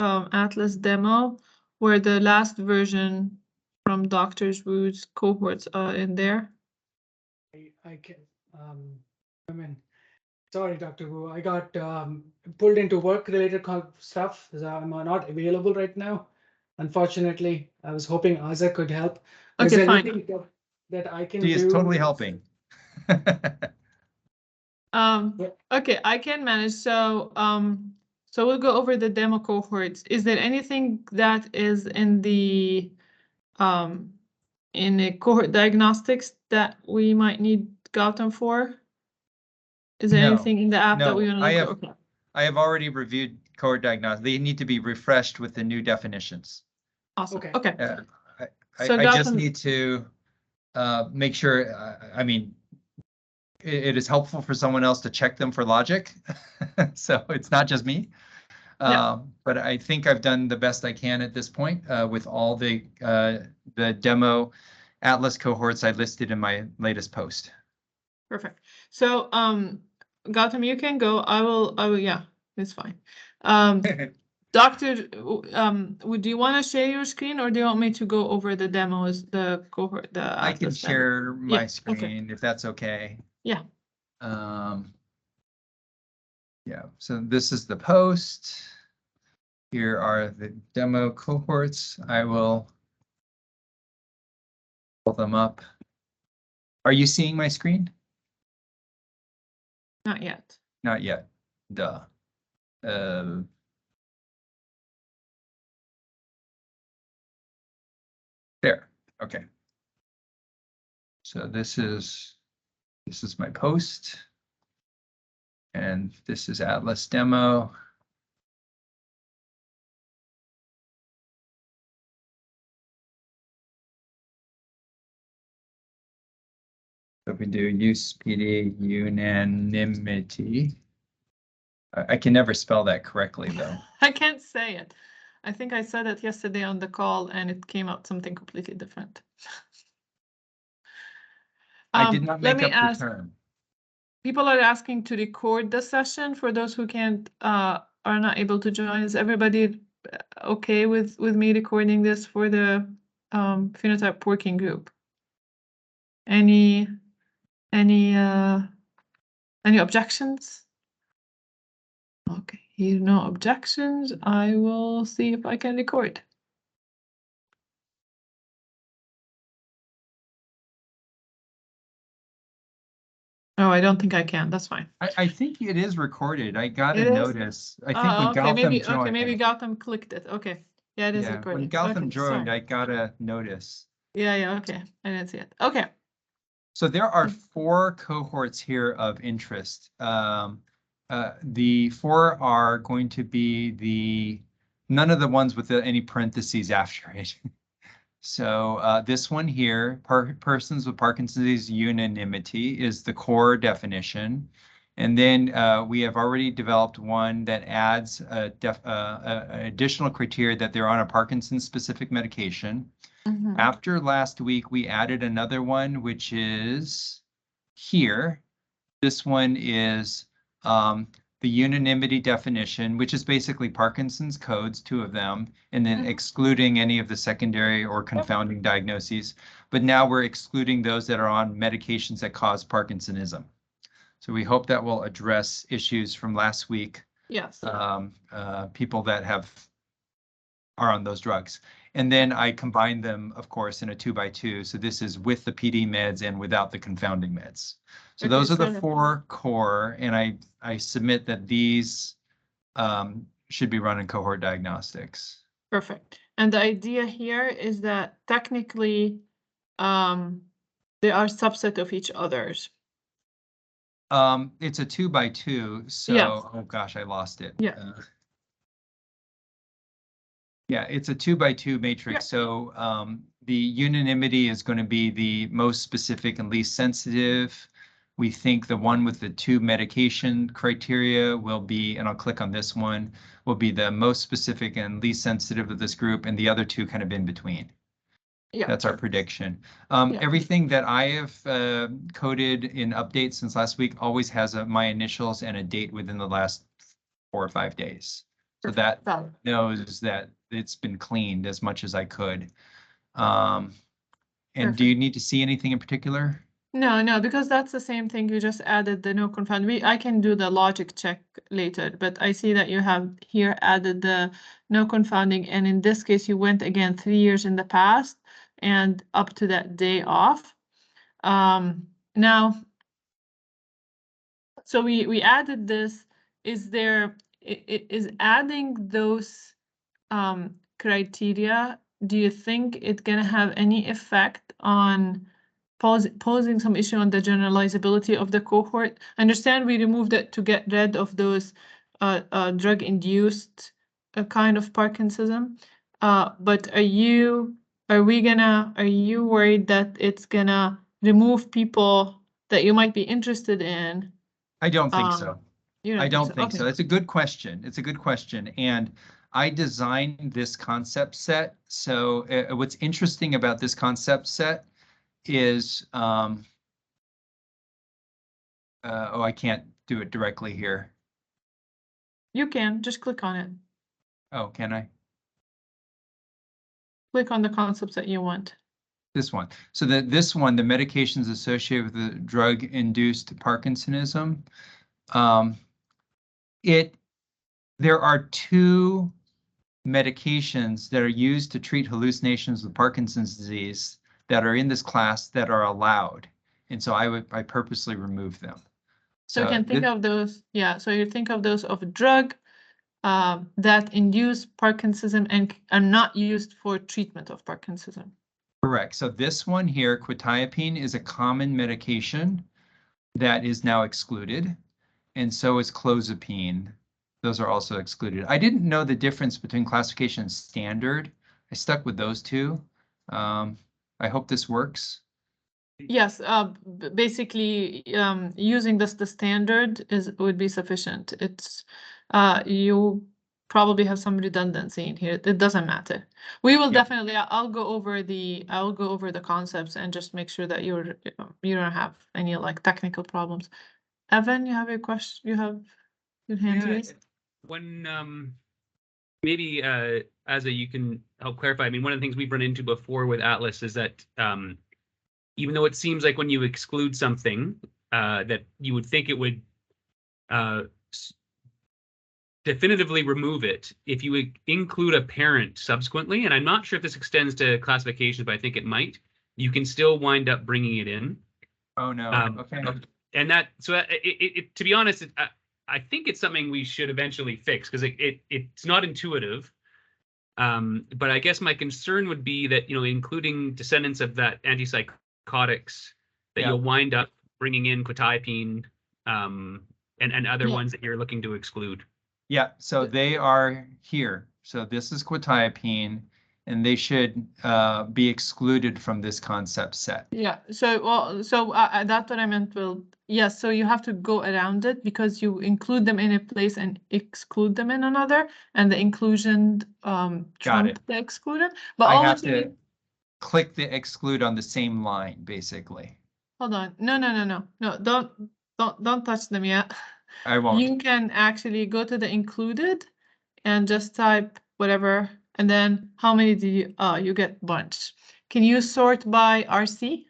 Atlas demo where the last version from Doctor's Woods cohorts are in there? I can, I mean, sorry, Dr. Wu, I got pulled into work-related stuff, so I'm not available right now. Unfortunately, I was hoping Aza could help. Is Okay, there fine. anything that I can She is do? totally helping. Okay, I can manage. So, so we'll go over the demo cohorts. Is there anything that is in the cohort diagnostics that we might need Gowtham for? Is there No, anything in the app that no, we want to look at? Okay. I have already reviewed cohort diagnostics. They need to be refreshed with the new definitions. Awesome. Okay. Okay. I just need to make sure, I mean, it is helpful for someone else to check them for logic. So it's not just me. Yeah. But I think I've done the best I can at this point with all the demo Atlas cohorts I listed in my latest post. Perfect. So, Gautam, you can go. I will, yeah, it's fine. Doctor, would you want to share your screen or do you want me to go over the demos, the cohort, the I can Atlas share demo? my Yeah, screen okay. if that's okay. Yeah. Yeah, so this is the post. Here are the demo cohorts. I will pull them up. Are you seeing my screen? Not yet. Not yet. Duh. There. Okay. So this is my post. And this is Atlas demo. So we do use PD unanimity. I can never spell that correctly though. I can't say it. I think I said it yesterday on the call and it came out something completely different. I did not make Let me up the ask, term. people are asking to record the session for those who can't, are not able to join. Is everybody okay with me recording this for the phenotype working group? Any objections? Okay, here no objections. I will see if I can record. Oh, I don't think I can. That's fine. I think it is recorded. I got It a is? notice. I think when okay, Gowtham maybe joined. maybe Gautam clicked it. Okay, yeah, it is Yeah, when recorded. Gowtham Okay, joined, sorry. I got a notice. Yeah, okay. I didn't see it. Okay. So there are 4 cohorts here of interest. The 4 are going to be none of the ones with any parentheses after it. So this one here, persons with Parkinson's unanimity, is the core definition. And then we have already developed one that adds additional criteria that they're on a Parkinson-specific medication. Mm-hmm. After last week, we added another one, which is here. This one is the unanimity definition, which is basically Parkinson's codes, 2 of them, and then excluding any of the secondary or confounding diagnoses. But now we're excluding those that are on medications that cause Parkinsonism. So we hope that will address issues from last week. Yes. People that are on those drugs. And then I combine them, of course, in a 2x2. So this is with the PD meds and without the confounding meds. So those are the 4 core, and I submit that these should be run in cohort diagnostics. Perfect. And the idea here is that technically they are subset of each others. It's a 2x2, so yeah. Oh gosh, I lost it. Yeah. Yeah, it's a 2x2 matrix. Yeah. So the unanimity is going to be the most specific and least sensitive. We think the one with the 2 medication criteria will be, and I'll click on this one, will be the most specific and least sensitive of this group, and the other 2 kind of in between. Yeah. That's our prediction. Everything that I have coded in updates since last week always has my initials and a date within the last 4 or 5 days. So that Valid. knows that it's been cleaned as much as I could. And do Perfect. you need to see anything in particular? No, because that's the same thing. You just added the no confound. I can do the logic check later, but I see that you have here added the no confounding. And in this case, you went again 3 years in the past and up to that day off. Now, so we added this. Is there, is adding those criteria, do you think it's going to have any effect on posing some issue on the generalizability of the cohort? I understand we removed it to get rid of those drug-induced kind of Parkinsonism, but are you worried that it's gonna remove people that you might be interested in? I don't think so. I don't think Okay. so. It's a good question. It's a good question. And I designed this concept set. So what's interesting about this concept set is, oh, I can't do it directly here. You can just click on it. Oh, can I? Click on the concepts that you want. This one. So this one, the medications associated with the drug-induced Parkinsonism. There are 2 medications that are used to treat hallucinations with Parkinson's disease that are in this class that are allowed. And so I purposely removed them. So you can think of those, yeah. So you think of those of drug that induce Parkinsonism and are not used for treatment of Parkinsonism. Correct. So this one here, quetiapine, is a common medication that is now excluded, and so is clozapine. Those are also excluded. I didn't know the difference between classification and standard. I stuck with those 2. I hope this works. Yes, basically, using the standard would be sufficient. It's you probably have some redundancy in here. It doesn't matter. We will definitely. I'll go over the concepts and just make sure that you don't have any like technical problems. Evan, you have a question? You have your hand raised. When maybe Asa, you can help clarify. I mean, one of the things we've run into before with Atlas is that even though it seems like when you exclude something that you would think it would definitively remove it, if you include a parent subsequently, and I'm not sure if this extends to classifications, but I think it might, you can still wind up bringing it in. Oh no. Okay. And that, so to be honest, I think it's something we should eventually fix because it's not intuitive. But I guess my concern would be that, including descendants of that antipsychotics, that you'll wind up bringing in quetiapine and other ones that you're looking to exclude. Yeah, so they are here. So this is quetiapine, and they should be excluded from this concept set. Yeah, so that's what I meant. Well, yes, so you have to go around it because you include them in a place and exclude them in another, and the inclusion trump the excluded. But I have to click the exclude on the same line, basically. Hold on. No, don't touch them yet. I won't. You can actually go to the included and just type whatever, and then how many do you get bunch. Can you sort by RC?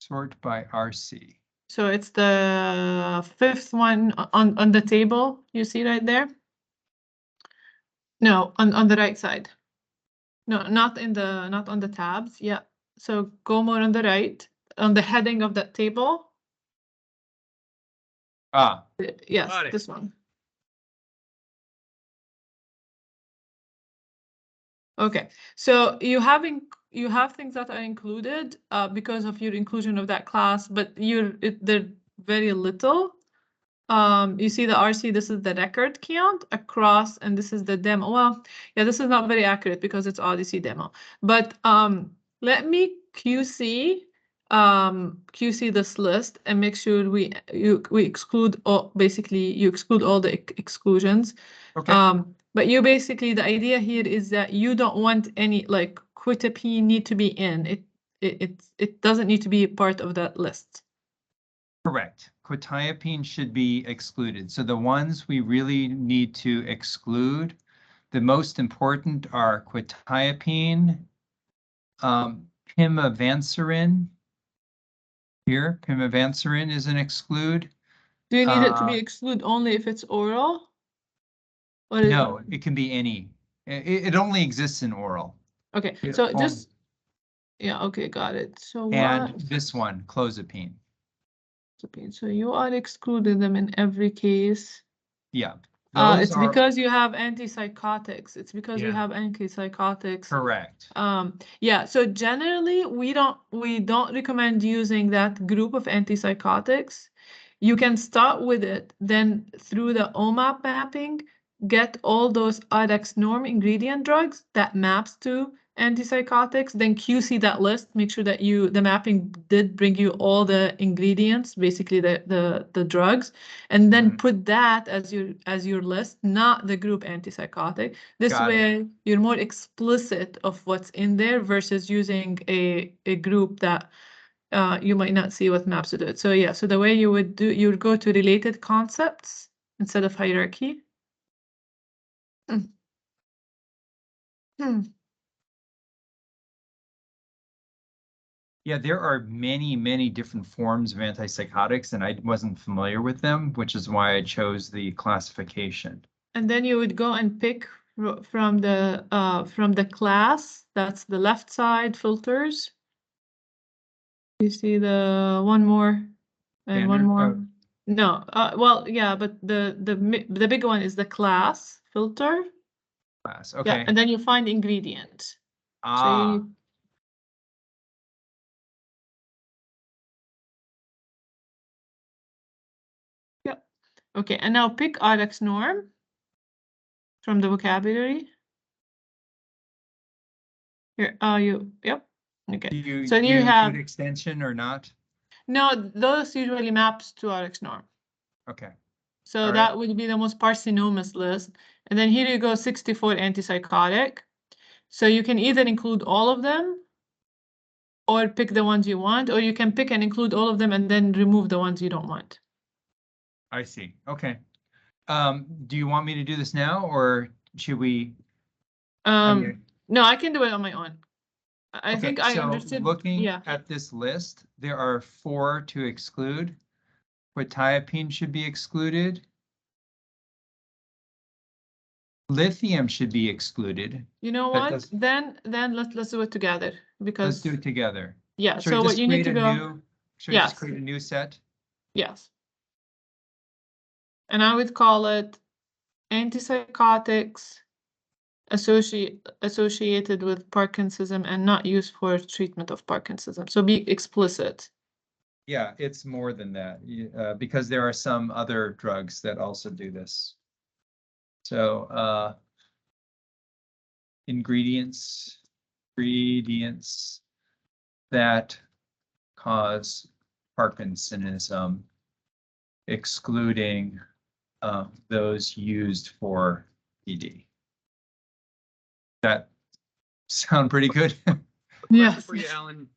Sort by RC. So it's the 5th one on the table you see right there. No, on the right side. No, not on the tabs. Yeah. So go more on the right, on the heading of that table. Ah. Yes, this one. Okay, so you have things that are included because of your inclusion of that class, but they're very little. You see the RC, this is the record count across, and this is the demo. Well, yeah, this is not very accurate because it's Odyssey demo. But let me QC this list and make sure we exclude all, basically you exclude all the exclusions. Okay. But you basically, the idea here is that you don't want any like quetiapine need to be in it. It doesn't need to be part of that list. Correct. quetiapine should be excluded. So the ones we really need to exclude, the most important are quetiapine, pimavanserin. Here, pimavanserin is an exclude. Do you need it to be exclude only if it's oral? Or is No, it can be any. It only exists in oral. Okay, It so only- just, yeah, okay, got it. So And what? this one, clozapine. So you are excluding them in every case. Yeah. Those It's are because you have antipsychotics. It's because we Yeah. have antipsychotics. correct. Yeah, so generally we don't recommend using that group of antipsychotics. You can start with it, then through the OMAP mapping, get all those RX norm ingredient drugs that maps to antipsychotics, then QC that list, make sure that the mapping did bring you all the ingredients, basically the drugs, and then put that as your list, not the group antipsychotic. This Got it. way you're more explicit of what's in there versus using a group that you might not see what maps to it. So yeah, so the way you would go to related concepts instead of hierarchy. Yeah, there are many, many different forms of antipsychotics, and I wasn't familiar with them, which is why I chose the classification. And then you would go and pick from the class. That's the left side filters. You see the one more and one Standard? more. Oh. No, well, yeah, but the big one is the class filter. Class. Yeah, Okay. and then you find ingredient. So Ah, you, yeah. Okay, and now pick RX norm from the vocabulary. Here, yep. Okay. do you So do you you have include extension or not? no, those usually maps to RX norm. Okay. So All that right. would be the most parsimonious list. And then here you go, 64 antipsychotic. So you can either include all of them or pick the ones you want, or you can pick and include all of them and then remove the ones you don't want. I see. Okay. Do you want me to do this now, or should we? mean- No, I can do it on my own. I Okay, think I so understood. looking Yeah. at this list, there are 4 to exclude. Quetiapine should be excluded. Lithium should be excluded. You know That what? does- Then let's do it together because Let's do it together. yeah. Should we So what just you need create to a go. new? Should we just Yes. create a new set? Yes. And I would call it antipsychotics associated with Parkinsonism and not used for treatment of Parkinsonism. So be explicit. Yeah, it's more than that, because there are some other drugs that also do this. So, ingredients that cause Parkinsonism, excluding those used for PD. That sound pretty good? Yes. For you, Alan,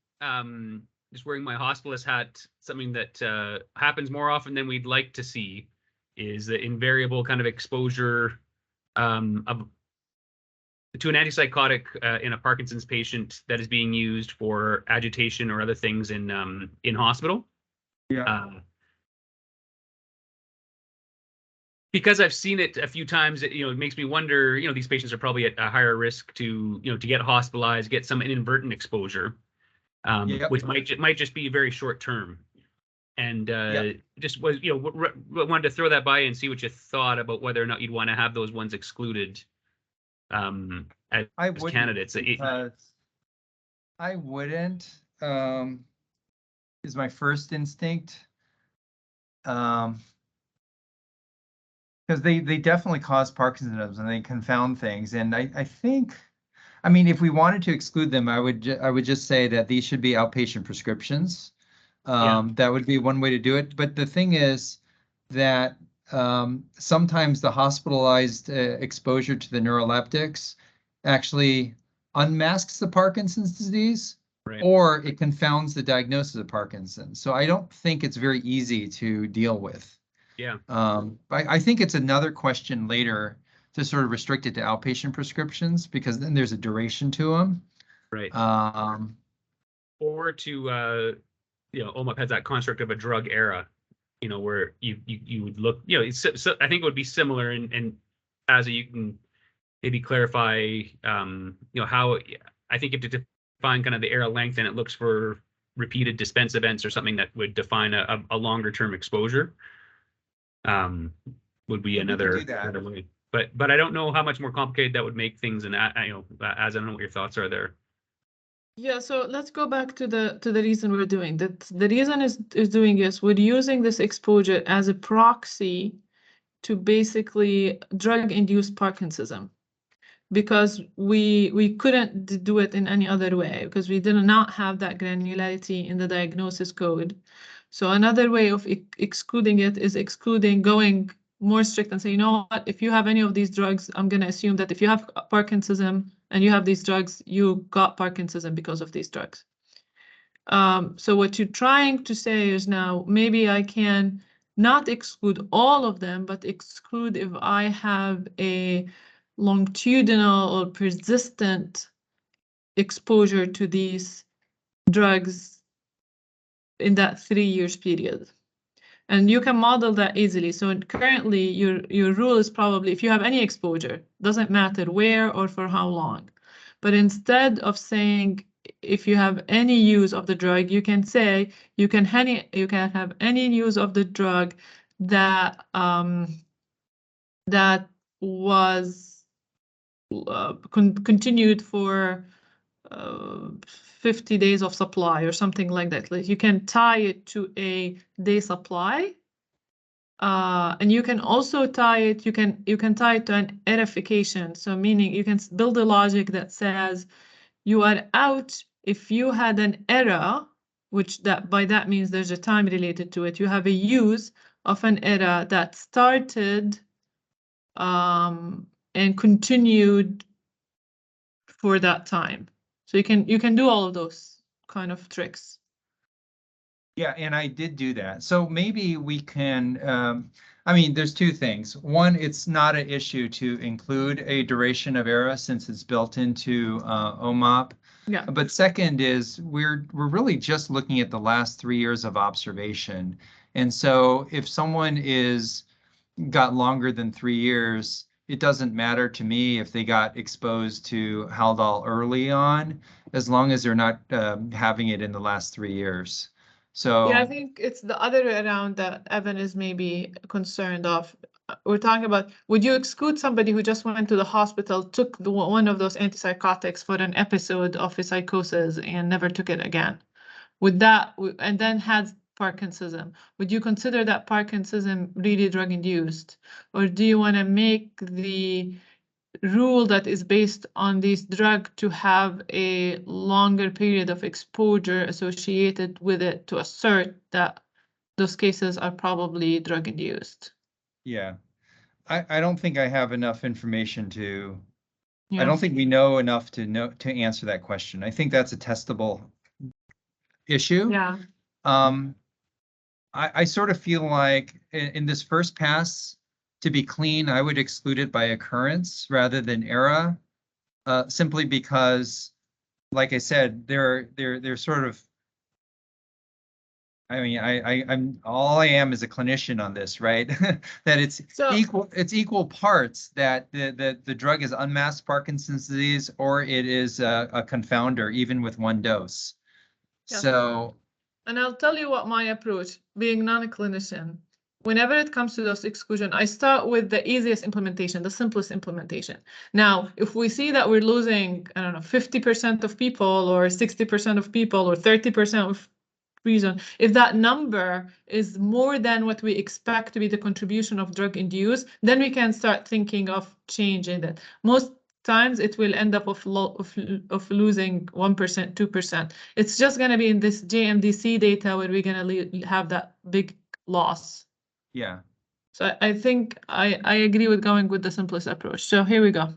just wearing my hospitalist hat, something that happens more often than we'd like to see is the invariable kind of exposure to an antipsychotic in a Parkinson's patient that is being used for agitation or other things in hospital. Yeah. Because I've seen it a few times, it makes me wonder, these patients are probably at a higher risk to get hospitalized, get some inadvertent exposure, Yep. which might just be very short term. And just was, wanted to throw that by and see what you thought about whether or not you'd want to have those ones excluded as candidates. I wouldn't, is my first instinct. Because they definitely cause Parkinsonism and they confound things. And I think, I mean, if we wanted to exclude them, I would just say that these should be outpatient prescriptions. That would be one way to do it. But the thing is that sometimes the hospitalized exposure to the neuroleptics actually unmasks the Parkinson's disease. Right. or it confounds the diagnosis of Parkinson's. So I don't think it's very easy to deal with. Yeah. I think it's another question later to sort of restrict it to outpatient prescriptions, because then there's a duration to them. Right. Or to OMAP has that construct of a drug era, where you would look, so I think it would be similar, and as you can maybe clarify, how I think if to define kind of the era length, and it looks for repeated dispense events or something that would define a longer term exposure, would be another way. But I don't know how much more complicated that would make things, and I don't know what your thoughts are there. Yeah, so let's go back to the reason we're doing that. The reason is doing is we're using this exposure as a proxy to basically drug-induced Parkinsonism, because we couldn't do it in any other way, because we did not have that granularity in the diagnosis code. So another way of excluding it is going more strict and say, you know what, if you have any of these drugs, I'm going to assume that if you have Parkinsonism and you have these drugs, you got Parkinsonism because of these drugs. So what you're trying to say is, now maybe I can not exclude all of them, but exclude if I have a longitudinal or persistent exposure to these drugs in that 3 years period. And you can model that easily. So currently your rule is probably if you have any exposure, doesn't matter where or for how long. But instead of saying if you have any use of the drug, you can say you can have any use of the drug that that was continued for 50 days of supply or something like that. Like you can tie it to a day supply, and you can also tie it. You can tie it to an erification. So meaning you can build a logic that says you are out if you had an error, which by that means there's a time related to it. You have a use of an error that started and continued for that time. So you can do all of those kind of tricks. yeah, and I did do that. So maybe we can, I mean, there's two things. One, it's not an issue to include a duration of era since it's built into OMOP. Yeah. But second is we're really just looking at the last 3 years of observation. And so if someone got longer than 3 years, it doesn't matter to me if they got exposed to Haldol early on, as long as they're not having it in the last 3 years. So yeah, I think it's the other way around that Evan is maybe concerned of. We're talking about, would you exclude somebody who just went to the hospital, took one of those antipsychotics for an episode of a psychosis and never took it again? Would that, and then had Parkinsonism, would you consider that Parkinsonism really drug-induced? Or do you want to make the rule that is based on this drug to have a longer period of exposure associated with it to assert that those cases are probably drug-induced? yeah, I don't think I have enough information to, Yeah. I don't think we know enough to answer that question. I think that's a testable issue. Yeah. I sort of feel like in this first pass, to be clean, I would exclude it by occurrence rather than era, simply because, like I said, they're sort of, I mean, I'm all I am is a clinician on this, right? That it's equal parts that the drug is unmasked Parkinson's disease or it is a confounder, even with one dose. Yeah. So, and I'll tell you what my approach, being non-clinician, whenever it comes to those exclusion, I start with the easiest implementation, the simplest implementation. Now, if we see that we're losing, I don't know, 50% of people or 60% of people or 30% of reason, if that number is more than what we expect to be the contribution of drug-induced, then we can start thinking of changing it. Most times it will end up of losing 1%, 2%. It's just going to be in this JMDC data where we're going to have that big loss. yeah. So I think I agree with going with the simplest approach. So here we go.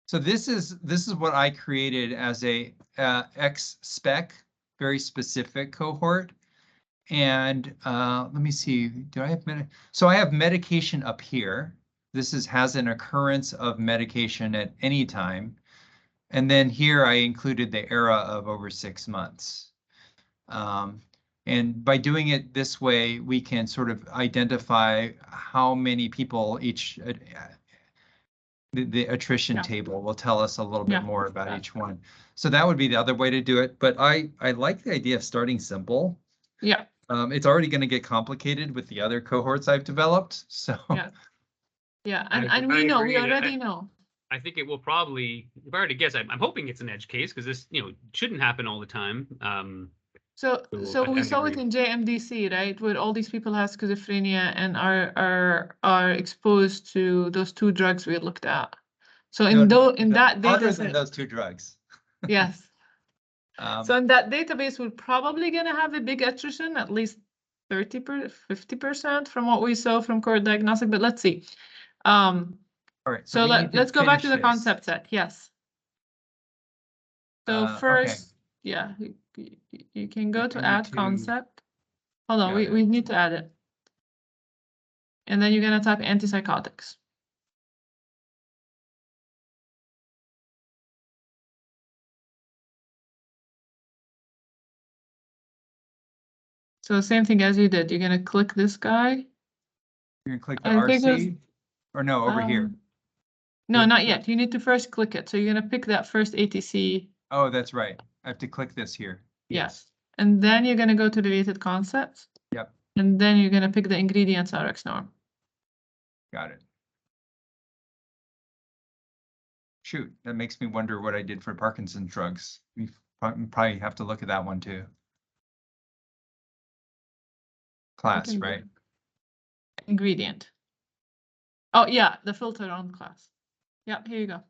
So this is what I created as a X-spec, very specific cohort. And let me see, do I have so I have medication up here. This has an occurrence of medication at any time. And then here I included the era of over 6 months. And by doing it this way, we can sort of identify how many people each, the attrition table will tell us a little bit more about each one. So that would be the other way to do it. But I like the idea of starting simple. Yeah. It's already going to get complicated with the other cohorts I've developed. So yeah, I and we know, agree, we and already know. I think it will probably, if I were to guess, I'm hoping it's an edge case because this, shouldn't happen all the time. So we I saw it agree. in JMDC, right, where all these people have schizophrenia and are exposed to those 2 drugs we looked at. So in that data other set, than those 2 drugs. yes. So in that database, we're probably going to have a big attrition, at least 50% from what we saw from Cohort Diagnostic, but let's see. All right. So let's go back to the concept set. Yes. So first, yeah, you can go to add concept. Hold on, we need to add it. And then you're going to type antipsychotics. So same thing as you did. You're going to click this guy. You're going to click the RC? Or no, over here. No, not yet. You need to first click it. So you're going to pick that first ATC. Oh, that's right. I have to click this here. Yes. And then you're going to go to related concepts. Yep. And then you're going to pick the ingredients RX norm. Got it. Shoot, that makes me wonder what I did for Parkinson's drugs. We probably have to look at that one too. Class, right? Ingredient. Oh, yeah, the filter on class. Yeah, here you go.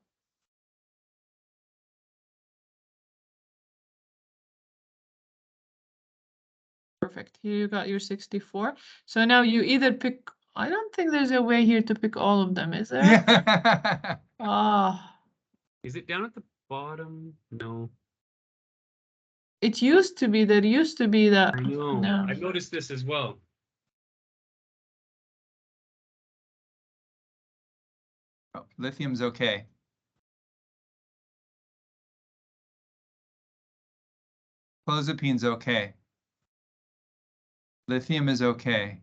Perfect. Here you got your 64. So now you either pick, I don't think there's a way here to pick all of them, is there? Yeah. Is it down at the bottom? No. It used to be, there used to be that. I know. No. I've noticed this as well. Oh, lithium's okay. Clozapine's okay. Lithium is okay.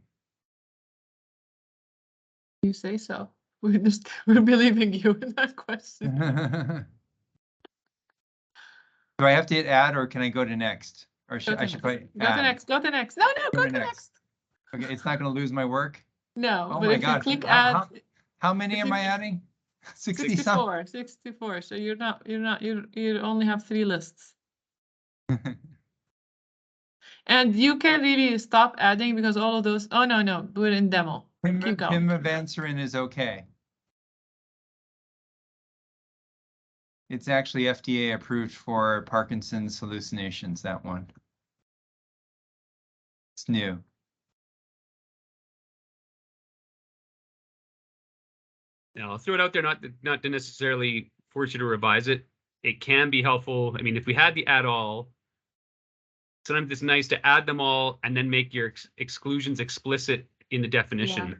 You say so. We're believing you in that question. Do I have to hit add or can I go to next? Or should I probably go to next. Go to next. No, go to next. Okay, it's not going to lose my work. No, Oh but my if God. you click add, how many am I adding? 64. So you only have 3 lists. And you can really stop adding because all of those. Oh no, we're in demo. Keep going. Pimavanserin is okay. It's actually FDA approved for Parkinson's hallucinations, that one. It's new. Now, I'll throw it out there, not to necessarily force you to revise it. It can be helpful. I mean, if we had the add all, sometimes it's nice to add them all and then make your exclusions explicit in the definition. Yeah.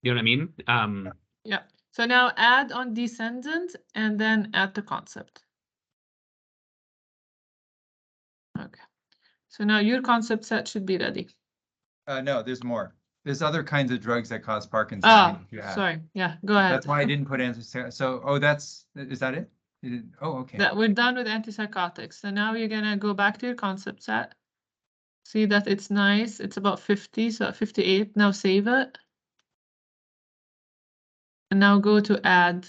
You know what I mean? Yeah. So now add on descendant and then add the concept. Okay. So now your concept set should be ready. No, there's more. There's other kinds of drugs that cause Parkinson's. Sorry. Yeah, go ahead. That's why I didn't put antipsychotics. So, is that it? Oh, okay. We're done with antipsychotics. So now you're gonna go back to your concept set. See that it's nice. It's about 50, so 58. Now save it. And now go to add.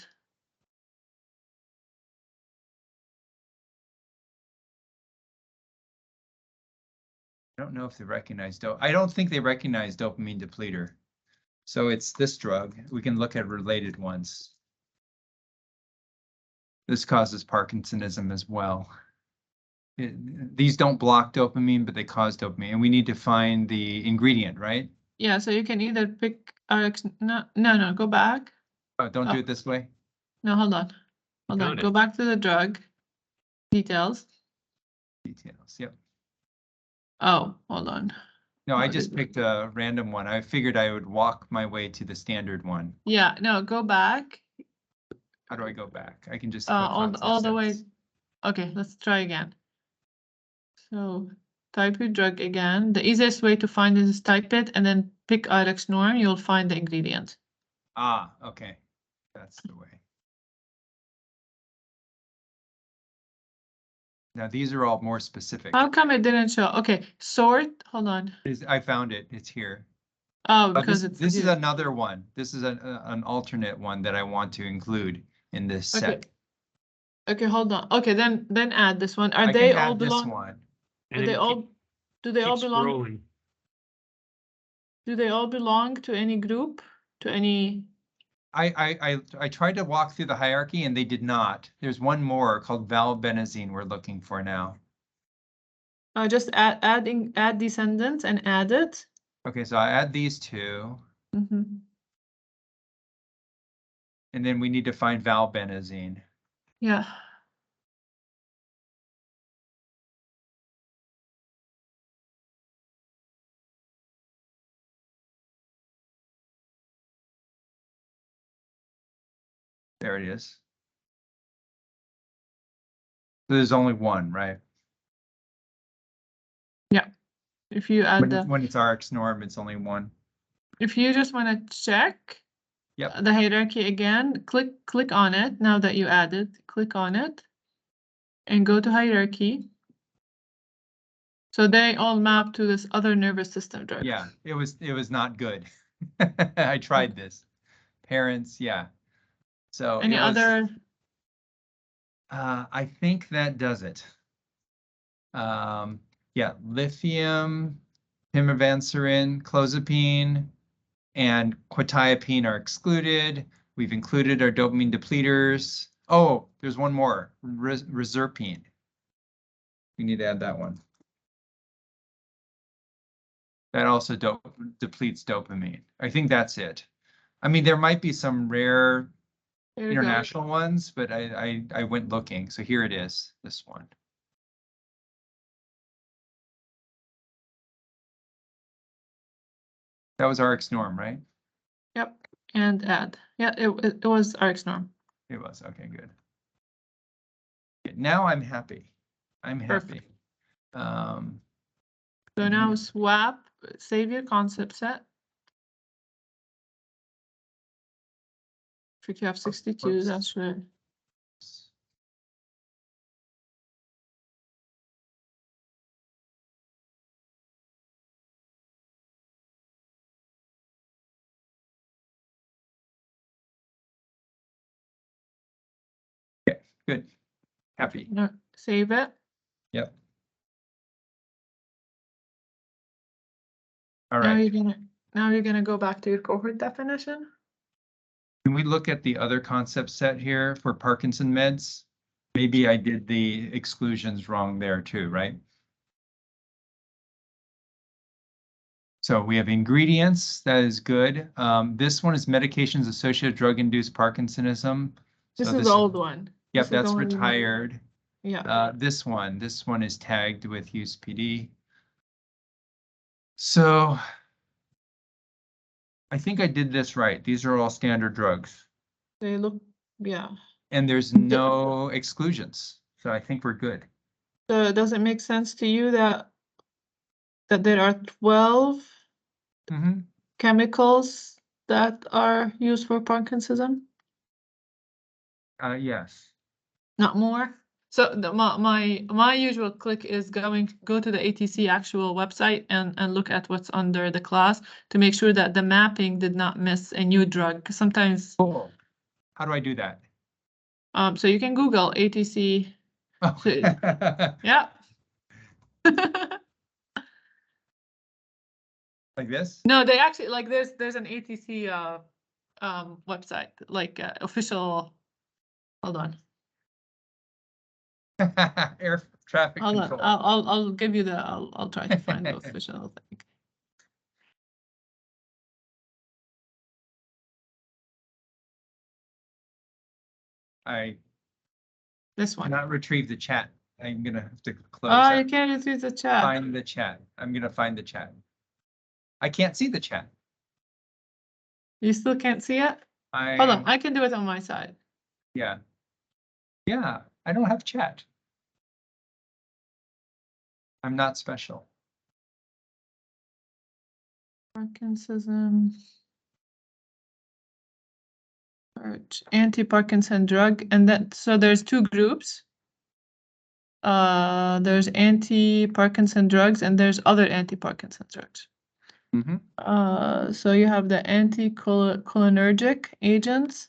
I don't know if they recognize I don't think they recognize dopamine depleter. So it's this drug. We can look at related ones. This causes Parkinsonism as well. These don't block dopamine, but they cause dopamine. And we need to find the ingredient, right? Yeah, so you can either pick RX. No, go back. Oh, don't do it this way. No, hold on. Hold on, Found go it. back to the drug details. Details, yep. Oh, hold on. No, I Oh, just did- picked a random one. I figured I would walk my way to the standard one. Yeah, no, go back. How do I go back? I can just click All the way. sets. Okay, let's try again. So type your drug again. The easiest way to find it is type it and then pick Rx norm. You'll find the ingredient. Ah, okay. That's the way. Now these are all more specific. How come it didn't show? Okay, sort. Hold on. I found it. It's here. Oh, But because this is here. another one. This is an alternate one that I want to include in this Okay. set. Okay, hold on. Okay, then add this one. Are I they can all add this belong? one. Are they all? Do they all belong? Scrolling. Do they all belong to any group? To any? I tried to walk through the hierarchy and they did not. There's one more called valbenazine we're looking for now. Just add descendants and add it. Okay, so I add these two. Mm-hmm. And then we need to find valbenazine. Yeah. There it is. So there's only one, right? Yeah. If you add When it's Rx norm, it's only one. if you just want to check Yep. the hierarchy again, click on it. Now that you added, click on it and go to hierarchy. So they all map to this other nervous system drug. Yeah, it was not good. I tried this. Parents, yeah. So Any it was, other? I think that does it. Yeah, lithium, pimavanserin, clozapine, and quetiapine are excluded. We've included our dopamine depleters. Oh, there's one more, reserpine. We need to add that one. That also depletes dopamine. I think that's it. I mean, there might be some rare There we go. international ones, but I went looking. So here it is, this one. That was Rx norm, right? Yep. And add. Yeah, it was Rx norm. It was, okay, good. Now I'm happy. I'm happy. Perfect. So now swap, save your concept set. If you have 62, Whoops. that's right. Okay, good. Happy. No, save it. Yep. All Now right. you're gonna go back to your cohort definition. Can we look at the other concept set here for Parkinson meds? Maybe I did the exclusions wrong there too, right? So we have ingredients, that is good. This one is medications associated with drug-induced Parkinsonism. This So is the old one. Yep, This is the that's one you want. retired. Yeah. This one is tagged with use PD. So I think I did this right. These are all standard drugs. They look, yeah. And there's no exclusions. So I think we're good. So does it make sense to you that there are 12 chemicals that are used for Parkinsonism? Yes. Not more? So my usual click is go to the ATC actual website and look at what's under the class to make sure that the mapping did not miss a new drug. 'Cause sometimes Cool. How do I do that? so you can Google ATC. Oh. So, yeah. Like this? No, they actually like there's an ATC website, like official. Hold on. Air traffic Hold control. on. I'll give you the I'll try to find the official thing. I This one. Cannot retrieve the chat. I'm gonna have to close Oh, out. you can't retrieve the chat. Find the chat. I'm gonna find the chat. I can't see the chat. You still can't see it? Hold on, I, I can do it on my side. yeah. Yeah, I don't have chat. I'm not special. Parkinsonism. Anti-Parkinson drug, and then so there's two groups. There's anti-Parkinson drugs and there's other anti-Parkinson drugs. So you have the anticholinergic agents.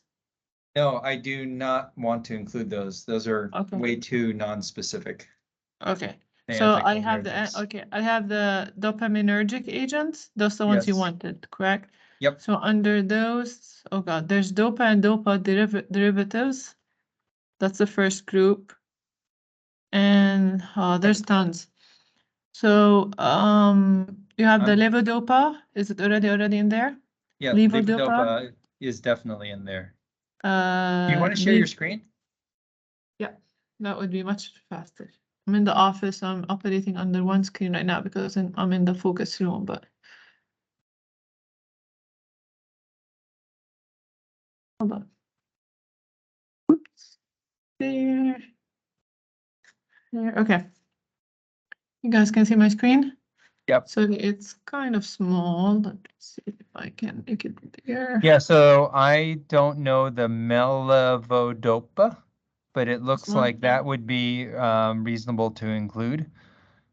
No, I do not want to include those. Those are Okay. way too non-specific. Okay. The So I have anticholinergics. I have the dopaminergic agents. Those are the ones you Yes. wanted, correct? Yep. So under those, oh God, there's dopa and dopa derivatives. That's the first group. And there's tons. So you have the levodopa. Is it already in there? Yeah, Levodopa. levodopa is definitely in there. Do Uh, you want to share your screen? Yeah, that would be much faster. I'm in the office. I'm operating under one screen right now because I'm in the focus room, but hold on. Oops. There. There. Okay. You guys can see my screen? Yep. So it's kind of small. Let me see if I can make it bigger. Yeah, so I don't know the levodopa, but it looks Small. like that would be reasonable to include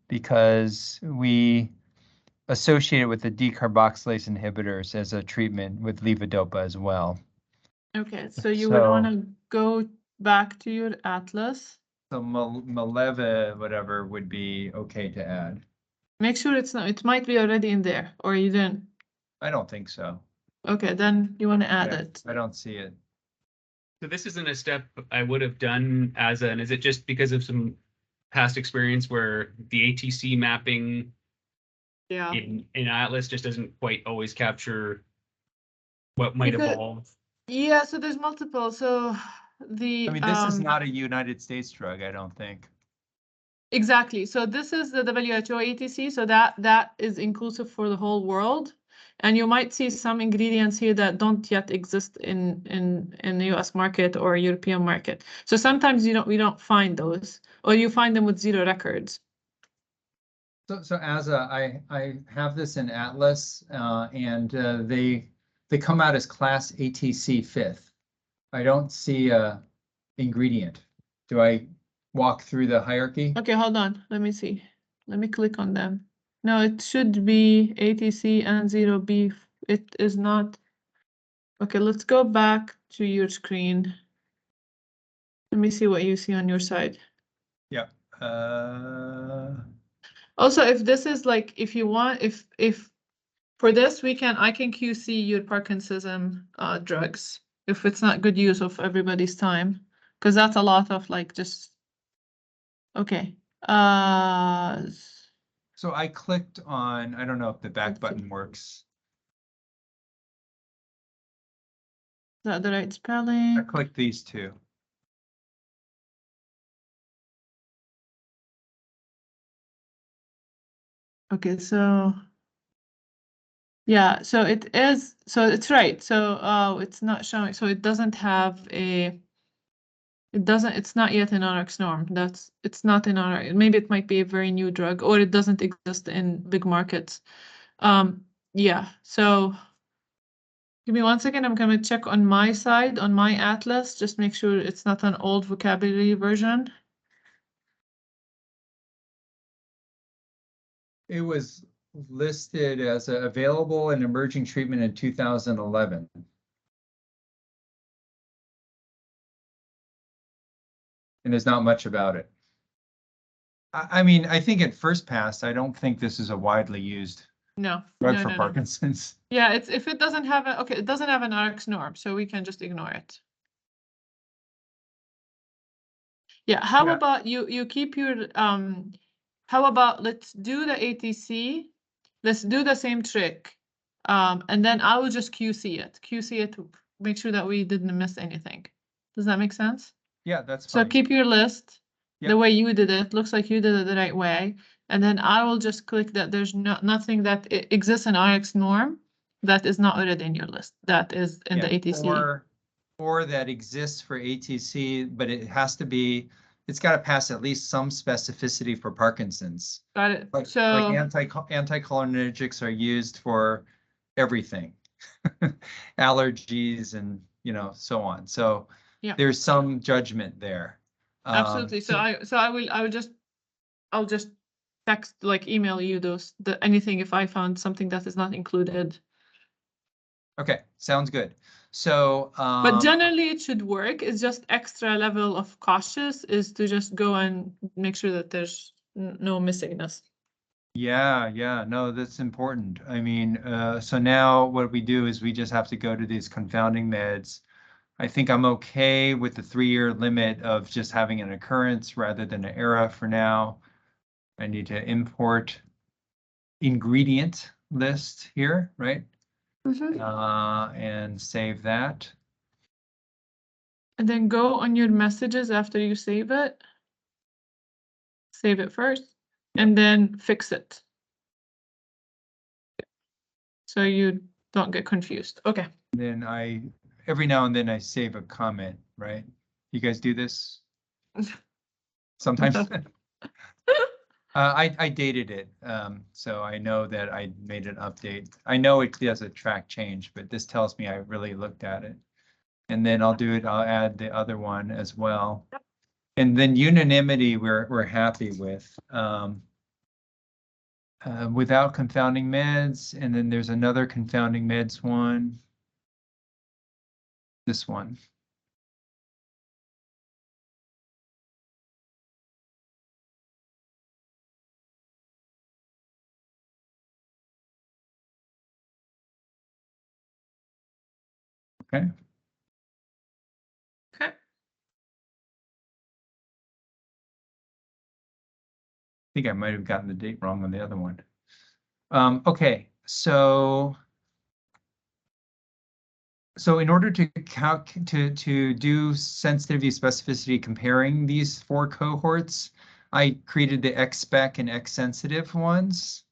because we associate it with the decarboxylase inhibitors as a treatment with levodopa as well. Okay, so you would want to go back to your atlas. So maleva, whatever, would be okay to add. Make sure it's not, it might be already in there, or you didn't. I don't think so. Okay, then you want to add Yeah, it. I don't see it. So this isn't a step I would have done as an, is it just because of some past experience where the ATC mapping Yeah. in Atlas just doesn't quite always capture what might Because- evolve? Yeah, so there's multiple. So the I mean, this is not a United States drug, I don't think. exactly. So this is the WHO ATC, so that is inclusive for the whole world. And you might see some ingredients here that don't yet exist in the US market or European market. So sometimes we don't find those, or you find them with zero records. So as I have this in Atlas, and they come out as class ATC 5th. I don't see a ingredient. Do I walk through the hierarchy? Okay, hold on. Let me see. Let me click on them. No, it should be ATC and 0B. It is not. Okay, let's go back to your screen. Let me see what you see on your side. Yep. Also, if this is like, if you want, if for this, I can QC your Parkinsonism drugs if it's not good use of everybody's time, because that's a lot of like just, okay. So I clicked on, I don't know if the back button works. Is that the right spelling? I clicked these two. Okay, so yeah, so it is, so it's right. So it's not showing, so it doesn't have a, it's not yet an RX norm. It's not in our, maybe it might be a very new drug, or it doesn't exist in big markets. Yeah, so give me 1 second. I'm gonna check on my side, on my atlas, just make sure it's not an old vocabulary version. It was listed as available and emerging treatment in 2011. And there's not much about it. I mean, I think at first pass, I don't think this is a widely used drug for Parkinson's. Yeah, it's if it doesn't have a, okay, it doesn't have an RX norm, so we can just ignore it. Yeah, how about you keep your how about let's do the ATC, let's do the same trick, and then I will just QC it to make sure that we didn't miss anything. Does that make sense? Yeah, that's So fine. keep your list the Yep. way you did it. Looks like you did it the right way. And then I will just click that there's nothing that exists in RX norm that is not already in your list. That is in the Yeah, ATC. or that exists for ATC, but it has to be, it's got to pass at least some specificity for Parkinson's. Got it. Like So anticholinergics are used for everything, allergies and so on. So yeah, there's some judgment there. absolutely. So I'll just text, like email you anything if I found something that is not included. Okay, sounds good. So, But generally it should work. It's just extra level of cautious is to just go and make sure that there's no missingness. yeah, no, that's important. I mean, so now what we do is we just have to go to these confounding meds. I think I'm okay with the 3-year limit of just having an occurrence rather than an era for now. I need to import ingredient list here, right? And save that. And then go on your messages after you save it. Save it first, and then fix it. So you don't get confused. Okay. Then every now and then I save a comment, right? You guys do this? Sometimes. I dated it, so I know that I made an update. I know it does a track change, but this tells me I really looked at it. And then I'll add the other one as well. And then unanimity we're happy with. Without confounding meds, and then there's another confounding meds one. This one. Okay. Okay. I think I might have gotten the date wrong on the other one. Okay, so in order to do sensitivity specificity comparing these 4 cohorts, I created the X-spec and X-sensitive ones.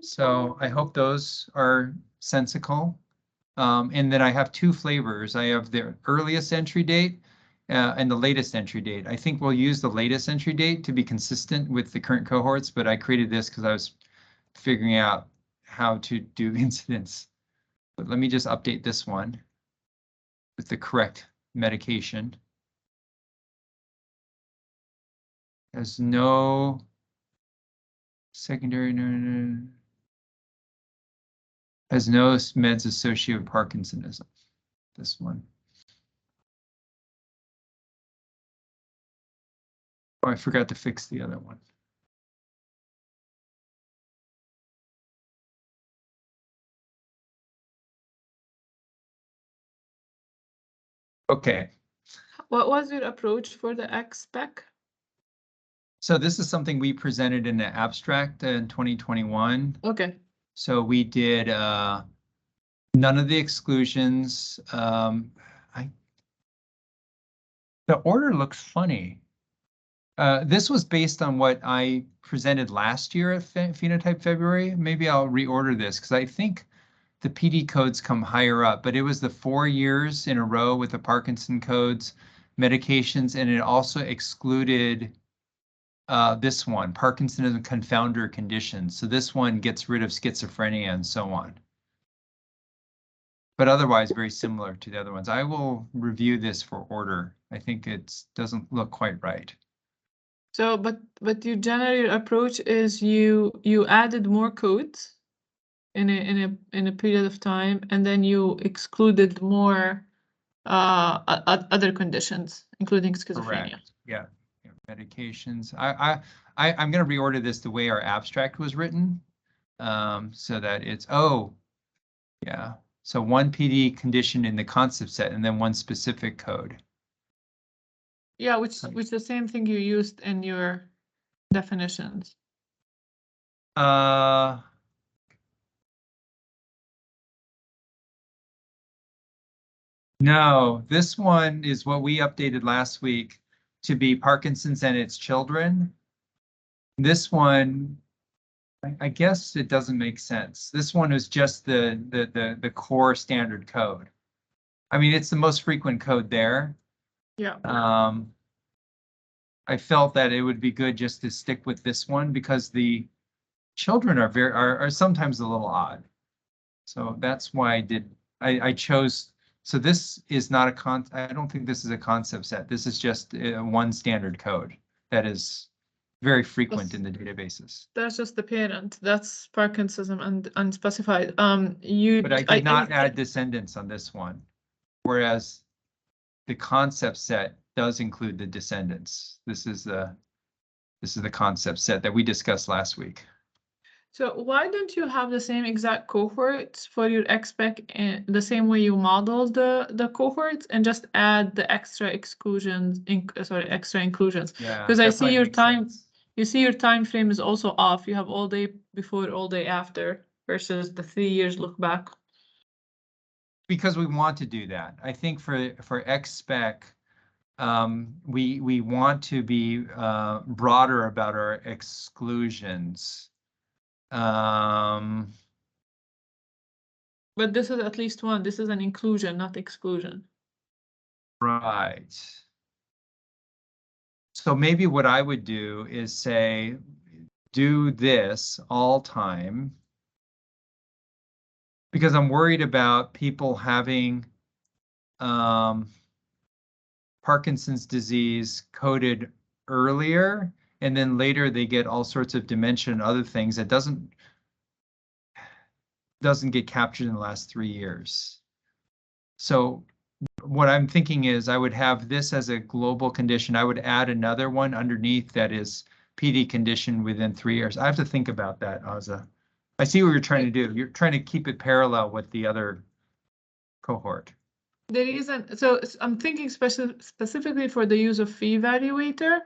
So I hope those are sensical. And then I have 2 flavors. I have the earliest entry date and the latest entry date. I think we'll use the latest entry date to be consistent with the current cohorts, but I created this because I was figuring out how to do incidence. But let me just update this one with the correct medication. Has no secondary, has no meds associated with Parkinsonism. This one. Oh, I forgot to fix the other one. Okay. What was your approach for the X-spec? So this is something we presented in the abstract in 2021. Okay. So we did none of the exclusions. The order looks funny. This was based on what I presented last year at Phenotype February. Maybe I'll reorder this because I think the PD codes come higher up, but it was the 4 years in a row with the Parkinson codes, medications, and it also excluded this one, Parkinsonism confounder conditions. So this one gets rid of schizophrenia and so on. But otherwise very similar to the other ones. I will review this for order. I think it doesn't look quite right. So, but your general approach is you added more codes in a period of time, and then you excluded more other conditions, including schizophrenia. Correct. Yeah. Medications. I'm going to reorder this the way our abstract was written, so that it's yeah. So 1 PD condition in the concept set, and then 1 specific code. Yeah, which the same thing you used in your definitions. No, this one is what we updated last week to be Parkinson's and its children. This one, I guess it doesn't make sense. This one is just the core standard code. I mean, it's the most frequent code there. Yeah. I felt that it would be good just to stick with this one because the children are sometimes a little odd. So that's why I chose. So this is not a I don't think this is a concept set. This is just one standard code that is very frequent in the databases. That's just the parent. That's Parkinsonism and unspecified. But I did not add descendants on this one, whereas the concept set does include the descendants. This is the concept set that we discussed last week. So why don't you have the same exact cohorts for your XPEC and the same way you modeled the cohorts and just add the extra exclusions, extra inclusions? Yeah, Because I see your time, you see your time frame is also off. You have all day before, all day after versus the 3 years look back. Because we want to do that. I think for XSpec, we want to be broader about our exclusions. But this is at least one. This is an inclusion, not exclusion. Right. So maybe what I would do is say, do this all time. Because I'm worried about people having Parkinson's disease coded earlier, and then later they get all sorts of dementia and other things that doesn't get captured in the last 3 years. So what I'm thinking is I would have this as a global condition. I would add another one underneath that is PD condition within 3 years. I have to think about that, Aza. I see what you're trying to do. You're trying to keep it parallel with the other cohort. The reason, so I'm thinking specifically for the use of fee evaluator,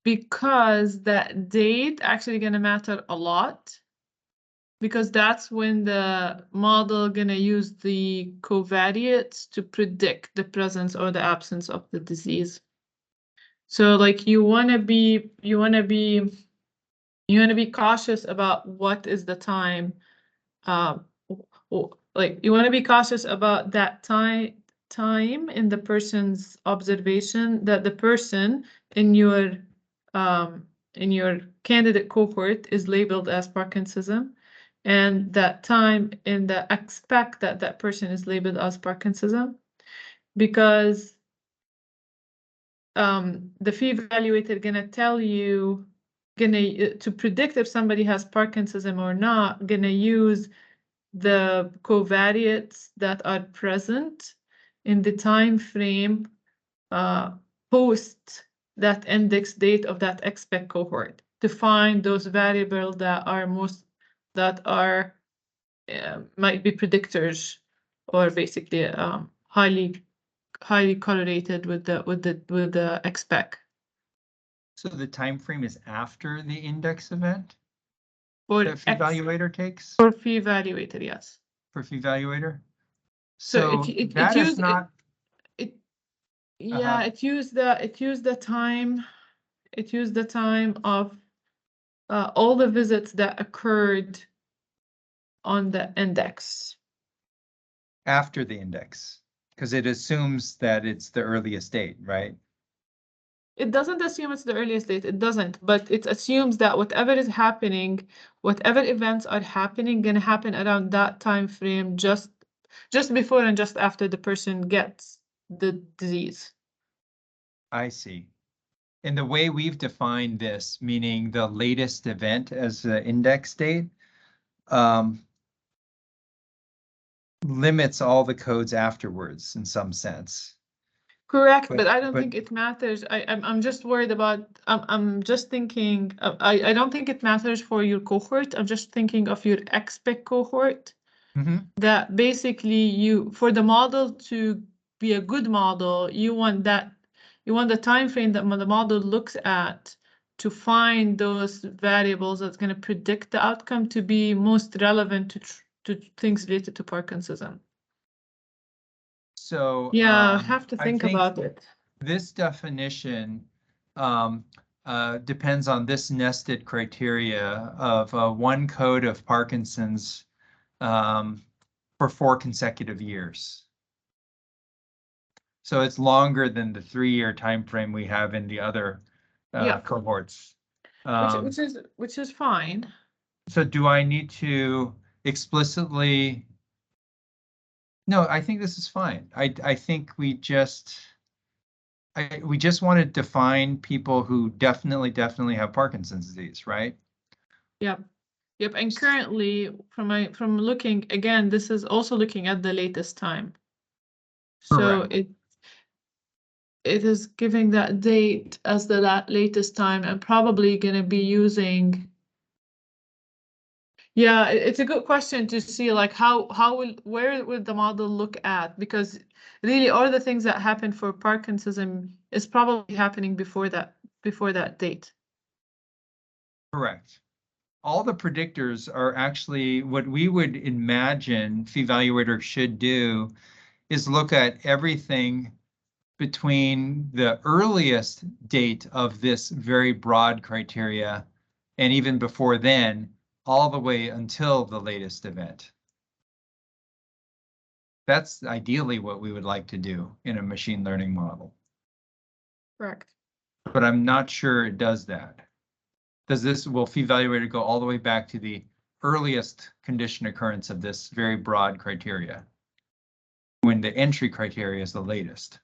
because that date actually going to matter a lot, because that's when the model going to use the covariates to predict the presence or the absence of the disease. So like you want to be cautious about what is the time, like you want to be cautious about that time in the person's observation that the person in your candidate cohort is labeled as Parkinsonism, and that time in the expect that person is labeled as Parkinsonism, because the fee evaluator gonna tell you, to predict if somebody has Parkinsonism or not, gonna use the covariates that are present in the time frame post that index date of that expect cohort to find those variables that are might be predictors or basically highly correlated with the expect. So the time frame is after the index event For that fee evaluator takes? For fee evaluator, yes. For fee evaluator? So that is not. Yeah, it used the time of all the visits that occurred on the index. After the index, because it assumes that it's the earliest date, right? It doesn't assume it's the earliest date. It doesn't, but it assumes that whatever is happening, whatever events are happening, gonna happen around that time frame, just before and just after the person gets the disease. I see. And the way we've defined this, meaning the latest event as the index date, limits all the codes afterwards in some sense. Correct, but I don't think it matters. I'm just worried about. I'm just thinking. I don't think it matters for your cohort. I'm just thinking of your expect cohort. That basically for the model to be a good model, you want the time frame that the model looks at to find those variables that's going to predict the outcome to be most relevant to things related to Parkinsonism. So Yeah, have to I think about it. this definition depends on this nested criteria of one code of Parkinson's for 4 consecutive years. So it's longer than the 3-year time frame we have in the other Yeah. cohorts. Which is fine. So do I need to explicitly? No, I think this is fine. I think we just want to define people who definitely have Parkinson's disease, right? Yep. Yep. And currently, from looking again, this is also looking at the latest time. So Correct. it is giving that date as the latest time, and probably going to be using. Yeah, it's a good question to see, like where would the model look at, because really all the things that happen for Parkinsonism is probably happening before that date. Correct. All the predictors are actually what we would imagine Phevaluator should do is look at everything between the earliest date of this very broad criteria and even before then, all the way until the latest event. That's ideally what we would like to do in a machine learning model. Correct. But I'm not sure it does that. Will Phevaluator go all the way back to the earliest condition occurrence of this very broad criteria when the entry criteria is the latest?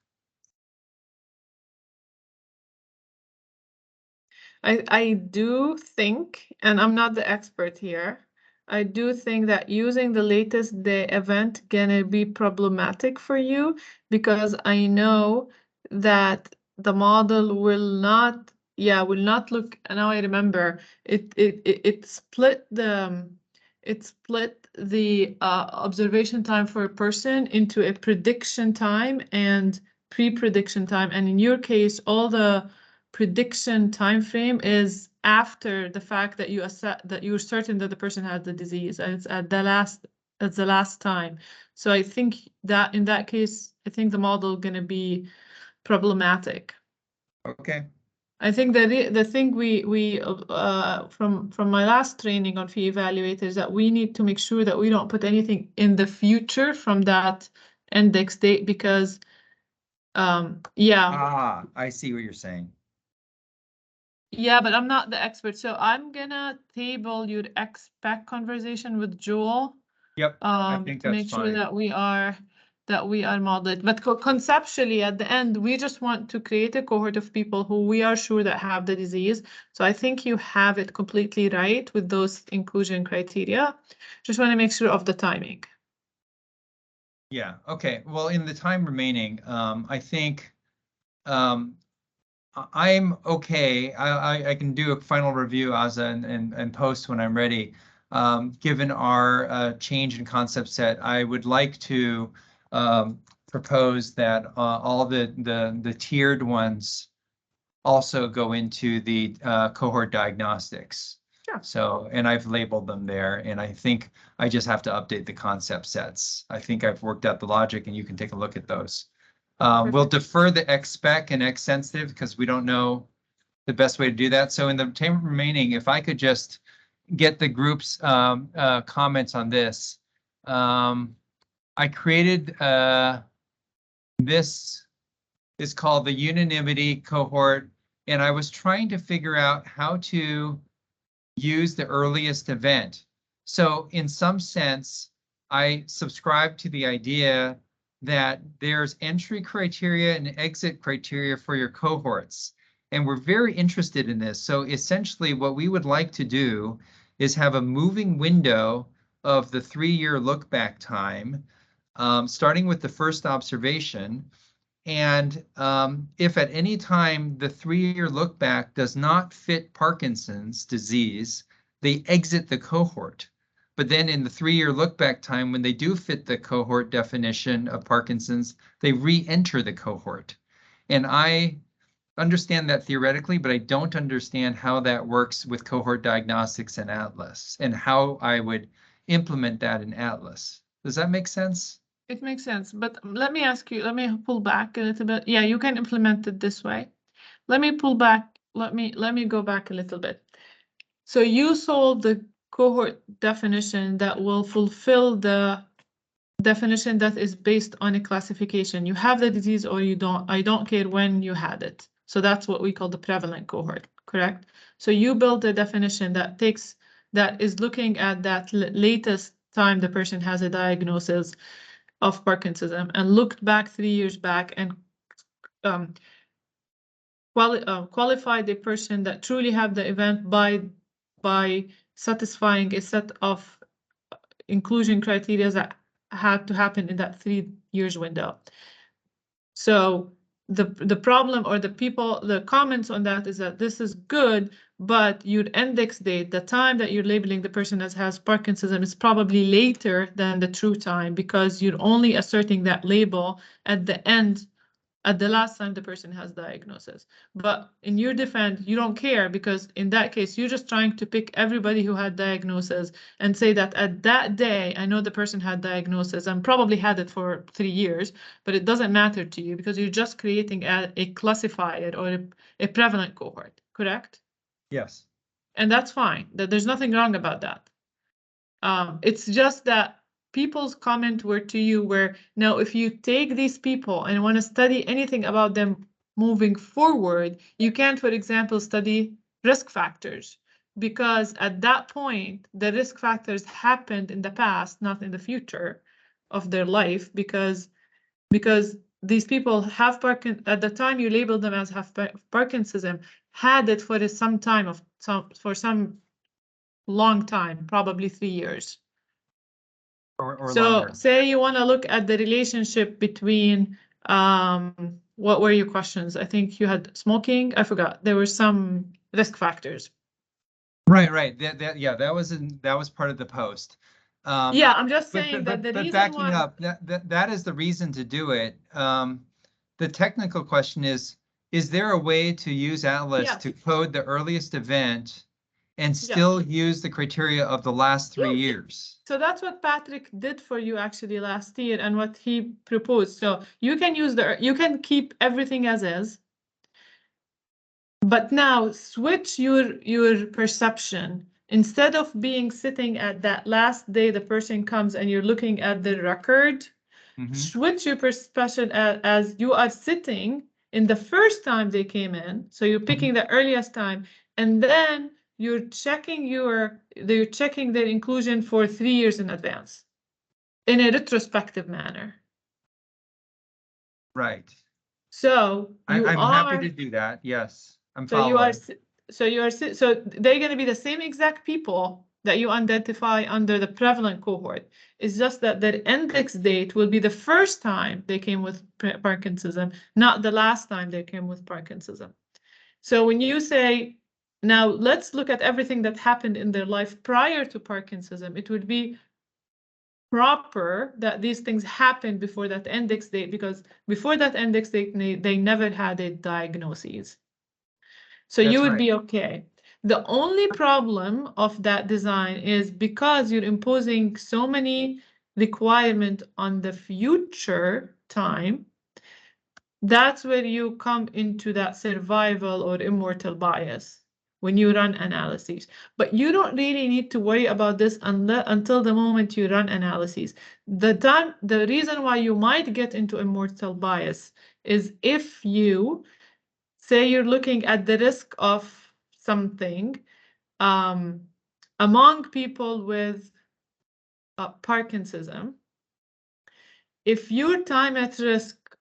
I do think, and I'm not the expert here, I do think that using the latest day event gonna be problematic for you, because I know that the model will not look, and now I remember it split the observation time for a person into a prediction time and pre-prediction time, and in your case all the prediction time frame is after the fact that you're certain that the person has the disease, and it's at the last time. So I think that in that case, I think the model gonna be problematic. Okay. I think that the thing we from my last training on fee evaluators, that we need to make sure that we don't put anything in the future from that index date, because yeah. I see what you're saying. Yeah, but I'm not the expert, so I'm gonna table your expect conversation with Joel. Yep, I think To make that's sure fine. that we are modeled. But conceptually, at the end, we just want to create a cohort of people who we are sure that have the disease. So I think you have it completely right with those inclusion criteria. Just want to make sure of the timing. Yeah, okay. Well, in the time remaining, I think I'm okay. I can do a final review as and post when I'm ready. Given our change in concept set, I would like to propose that all the tiered ones also go into the cohort diagnostics. Sure. So, and I've labeled them there, and I think I just have to update the concept sets. I think I've worked out the logic, and you can take a look at those. We'll defer the X-spec and X-sensitive because we don't know the best way to do that. So in the time remaining, if I could just get the group's comments on this. I created this is called the unanimity cohort, and I was trying to figure out how to use the earliest event. So in some sense, I subscribe to the idea that there's entry criteria and exit criteria for your cohorts. And we're very interested in this. So essentially what we would like to do is have a moving window of the 3-year look back time, starting with the first observation. And if at any time the 3-year look back does not fit Parkinson's disease, they exit the cohort. But then in the 3-year look back time, when they do fit the cohort definition of Parkinson's, they re-enter the cohort. And I understand that theoretically, but I don't understand how that works with cohort diagnostics and Atlas, and how I would implement that in Atlas. Does that make sense? It makes sense, but let me ask you, let me pull back a little bit. Yeah, you can implement it this way. Let me pull back, let me go back a little bit. So you solved the cohort definition that will fulfill the definition that is based on a classification. You have the disease or you don't, I don't care when you had it. So that's what we call the prevalent cohort, correct? So you build a definition that takes, that is looking at that latest time the person has a diagnosis of Parkinsonism and looked back 3 years back and qualified the person that truly have the event by satisfying a set of inclusion criteria that had to happen in that 3 years window. So the problem or the comments on that is that this is good, but your index date, the time that you're labeling the person as has Parkinsonism is probably later than the true time because you're only asserting that label at the end, at the last time the person has diagnosis. But in your defense, you don't care because in that case, you're just trying to pick everybody who had diagnosis and say that at that day, I know the person had diagnosis and probably had it for 3 years, but it doesn't matter to you because you're just creating a classified or a prevalent cohort, correct? Yes. And that's fine. There's nothing wrong about that. It's just that people's comment were to you where now if you take these people and want to study anything about them moving forward, you can't, for example, study risk factors because at that point, the risk factors happened in the past, not in the future of their life because these people have Parkinson at the time you labeled them as have Parkinsonism, had it for some time for some long time, probably 3 years. Or So longer. say you want to look at the relationship between, what were your questions? I think you had smoking. I forgot. There were some risk factors. Right. That was part of the post. Yeah, I'm just saying that the reason backing why. up, that is the reason to do it. The technical question is there a way to use Atlas Yes. to code the earliest event and still use the criteria of the last 3 years? So that's what Patrick did for you actually last year and what he proposed. So you can use you can keep everything as is, but now switch your perception. Instead of being sitting at that last day the person comes and you're looking at the record, switch your perception as you are sitting in the first time they came in. So you're picking the earliest time and then you're checking their inclusion for 3 years in advance in a retrospective manner. Right. So I'm happy to do that. Yes, I'm following. So they're going to be the same exact people that you identify under the prevalent cohort. It's just that their index date will be the first time they came with Parkinsonism, not the last time they came with Parkinsonism. So when you say, now let's look at everything that happened in their life prior to Parkinsonism, it would be proper that these things happened before that index date, because before that index date, they never had a diagnosis. So you would be okay. The only problem of that design is because you're imposing so many requirements on the future time, that's where you come into that survival or immortal bias when you run analyses. But you don't really need to worry about this until the moment you run analyses. The reason why you might get into immortal bias is if you say you're looking at the risk of something among people with Parkinsonism, if your time at risk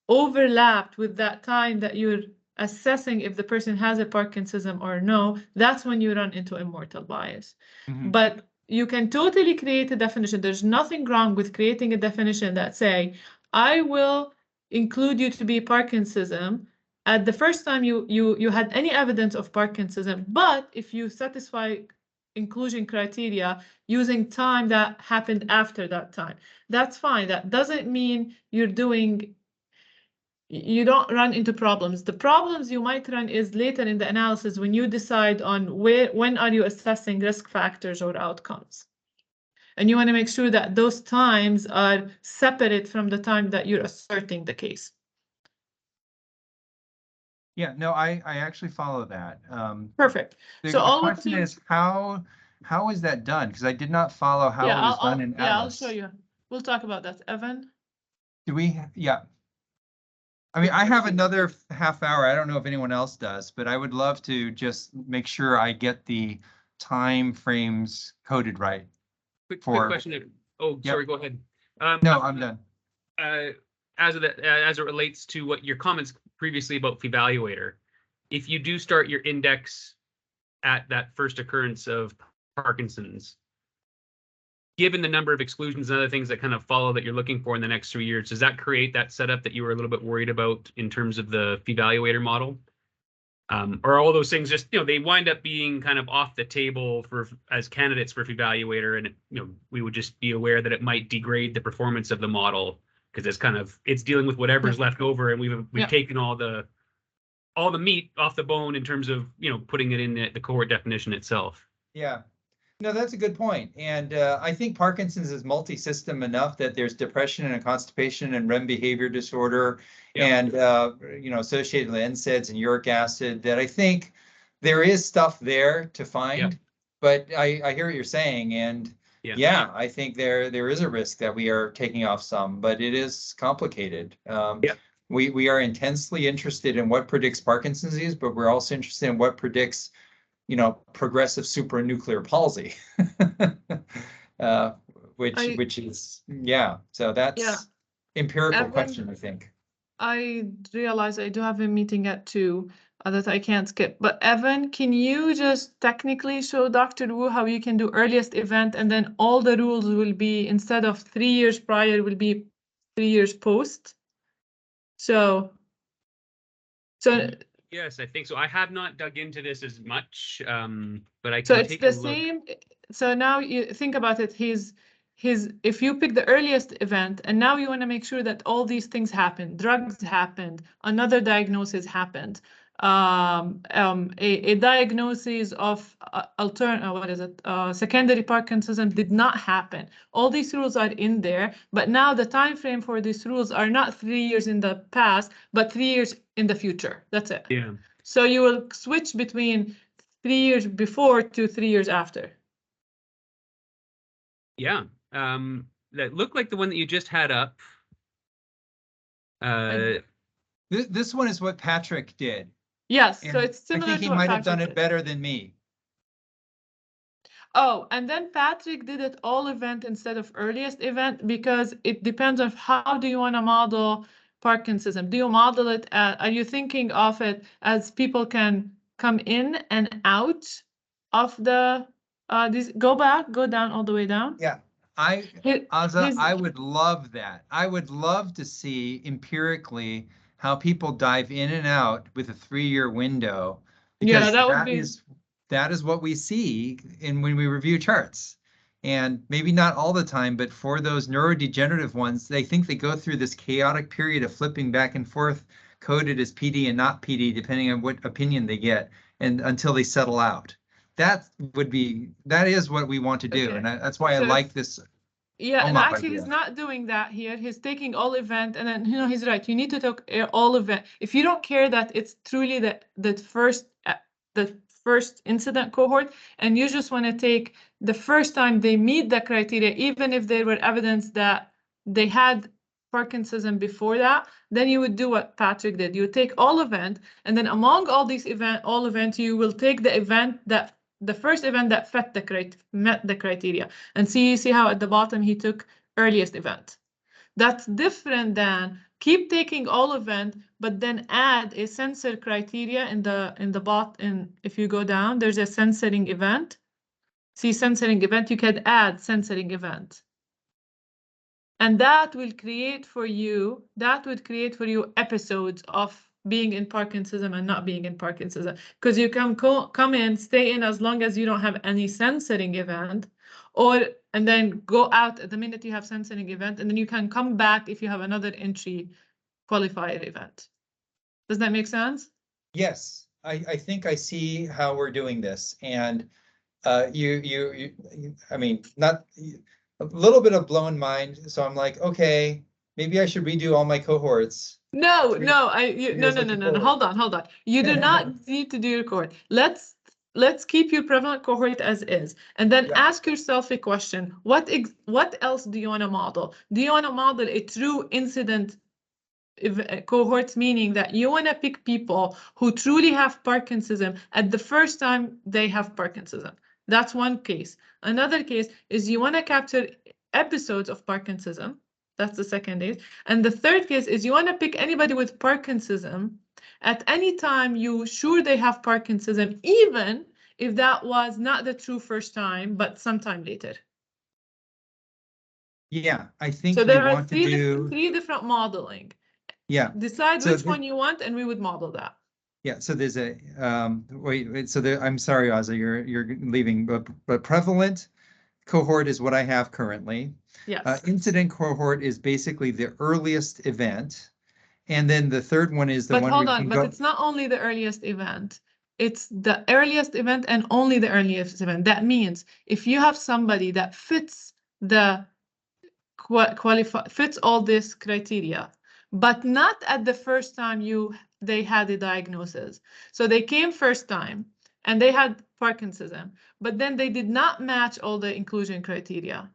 overlapped with that time that you're assessing if the person has a Parkinsonism or no, that's when you run into immortal bias. But you can totally create a definition. There's nothing wrong with creating a definition that say, I will include you to be Parkinsonism at the first time you had any evidence of Parkinsonism, but if you satisfy inclusion criteria using time that happened after that time, that's fine. That doesn't mean you don't run into problems. The problems you might run is later in the analysis when you decide on when are you assessing risk factors or outcomes. And you want to make sure that those times are separate from the time that you're asserting the case. Yeah, no, I actually follow that. Perfect. The So all question of you, is how is that done? Because I did not follow how yeah, it was done in I'll Atlas. show you. We'll talk about that. Evan? Do we? Yeah. I mean, I have another half hour. I don't know if anyone else does, but I would love to just make sure I get the time frames coded right. Quick For- question. Oh, Yep. sorry, go ahead. No, I'm done. As it relates to what your comments previously about Fevaluator, if you do start your index at that first occurrence of Parkinson's, given the number of exclusions and other things that kind of follow that you're looking for in the next 3 years, does that create that setup that you were a little bit worried about in terms of the Fevaluator model? Or all those things just, they wind up being kind of off the table for as candidates for Fevaluator, and we would just be aware that it might degrade the performance of the model because it's dealing with whatever's left over, and we've taken all the meat off the bone in terms of putting it in the cohort definition itself. Yeah. No, that's a good point. And I think Parkinson's is multi-system enough that there's depression and constipation and REM behavior disorder and, associated with NSAIDs and uric acid that I think there is stuff there to find. But I hear what you're saying. And I think there is a risk that we are taking off some, but it is complicated. We are intensely interested in what predicts Parkinson's disease, but we're also interested in what predicts progressive supranuclear palsy, which is, so that's empirical Evan, question, I think. I realize I do have a meeting at 2 that I can't skip, but Evan, can you just technically show Dr. Wu how you can do earliest event, and then all the rules will be, instead of 3 years prior, will be 3 years post? So Yes, I think so. I have not dug into this as much, but I can so it's take the a look. same. So now you think about it. If you pick the earliest event, and now you want to make sure that all these things happen, drugs happened, another diagnosis happened, a diagnosis of secondary Parkinsonism did not happen. All these rules are in there, but now the time frame for these rules are not 3 years in the past, but 3 years in the future. That's it. Yeah. So you will switch between 3 years before to 3 years after. Yeah. That looked like the one that you just had up. This one is what Patrick did. Yes, And so it's similar I think to he what might have done Patrick it did. better than me. Oh, and then Patrick did it all event instead of earliest event because it depends on how do you want to model Parkinsonism. Do you model it are you thinking of it as people can come in and out of the go down all the way down? Yeah. I would love that. I would love to see empirically how people dive in and out with a 3-year window, because that is what we see when we review charts. And maybe not all the time, but for those neurodegenerative ones, they think they go through this chaotic period of flipping back and forth, coded as PD and not PD, depending on what opinion they get, and until they settle out. That is what we want to do. Okay. And that's why I like this. Yeah, and actually he's not doing that here. He's taking all event, and then he's right. You need to take all event. If you don't care that it's truly the first incident cohort, and you just want to take the first time they meet the criteria, even if there were evidence that they had Parkinsonism before that, then you would do what Patrick did. You would take all event, and then among all these events, you will take the first event that met the criteria, and see how at the bottom he took earliest event. That's different than keep taking all event, but then add a censor criteria if you go down, there's a censoring event. See censoring event, you can add censoring event. And that would create for you episodes of being in Parkinsonism and not being in Parkinsonism, because you can come in, stay in as long as you don't have any censoring event, and then go out at the minute you have censoring event, and then you can come back if you have another entry qualifier event. Does that make sense? Yes, I think I see how we're doing this, and I mean, a little bit of blown mind. So I'm like, okay, maybe I should redo all my cohorts. No, Three- no, three years looking forward. Hold on. You do not need to do your cohort. Let's keep your prevalent cohort as is, and then Yeah. ask yourself a question. What else do you want to model? Do you want to model a true incident cohorts, meaning that you want to pick people who truly have Parkinsonism at the first time they have Parkinsonism? That's one case. Another case is you want to capture episodes of Parkinsonism. That's the second case. And the third case is you want to pick anybody with Parkinsonism at any time you sure they have Parkinsonism, even if that was not the true first time, but sometime later. Yeah, I think So you there are want to do, three different modeling. yeah. Decide So which one you want, and we would model that. Yeah, so there's a wait, so there, I'm sorry, Azza, you're leaving, but prevalent cohort is what I have currently. Yes. Incident cohort is basically the earliest event, and then the third one is the But one hold we on, can but go. it's not only the earliest event. It's the earliest event and only the earliest event. That means if you have somebody that fits the fits all this criteria, but not at the first time they had a diagnosis. So they came first time and they had Parkinsonism, but then they did not match all the inclusion criteria.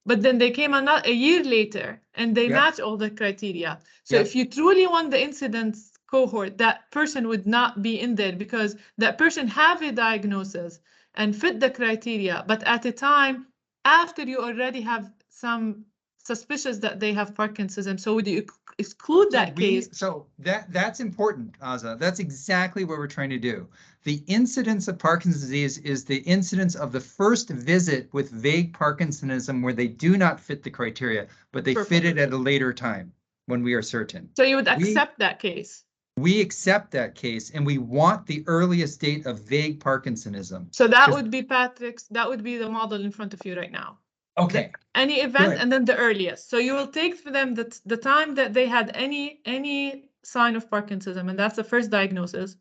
But then they came a year later and they match all the criteria. So if you truly want the incidence cohort, that person would not be in there because that person have a diagnosis and fit the criteria. But at a time after you already have some suspicious that they have Parkinsonism, so would you exclude that case? So that's important, Azza. That's exactly what we're trying to do. The incidence of Parkinson's disease is the incidence of the first visit with vague Parkinsonism where they do not fit the criteria, but they fit it at a later time when we are certain. So you would accept that case? We accept that case, and we want the earliest date of vague Parkinsonism. So that would be Patrick's, that would be the model in front of you right now. Okay. Any event and then the earliest. So you will take for them the time that they had any sign of Parkinsonism, and that's the first diagnosis.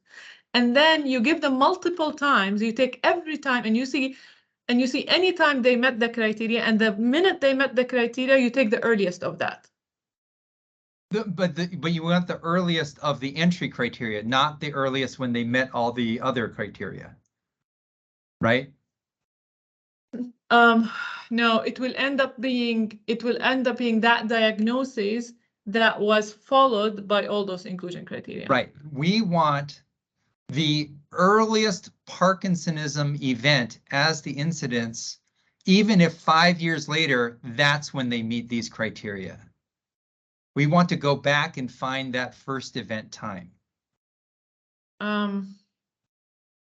And then you give them multiple times. You take every time and you see any time they met the criteria, and the minute they met the criteria, you take the earliest of that. But you want the earliest of the entry criteria, not the earliest when they met all the other criteria, right? No, it will end up being that diagnosis that was followed by all those inclusion criteria. Right. We want the earliest Parkinsonism event as the incidence, even if 5 years later, that's when they meet these criteria. We want to go back and find that first event time.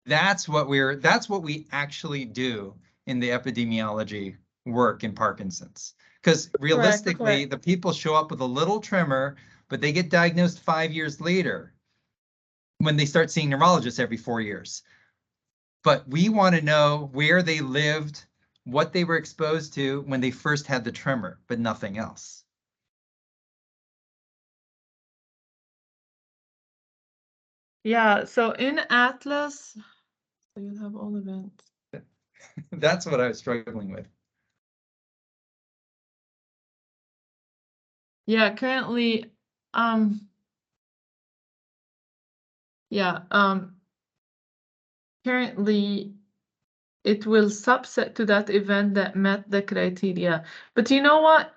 That's what we actually do in the epidemiology work in Parkinson's. Because realistically, the people show up with a little tremor, but they get diagnosed 5 years later when they start seeing neurologists every 4 years. But we want to know where they lived, what they were exposed to when they first had the tremor, but nothing else. Yeah, so in Atlas, so you have all events. That's what I was struggling with. Yeah, currently, currently it will subset to that event that met the criteria. But you know what?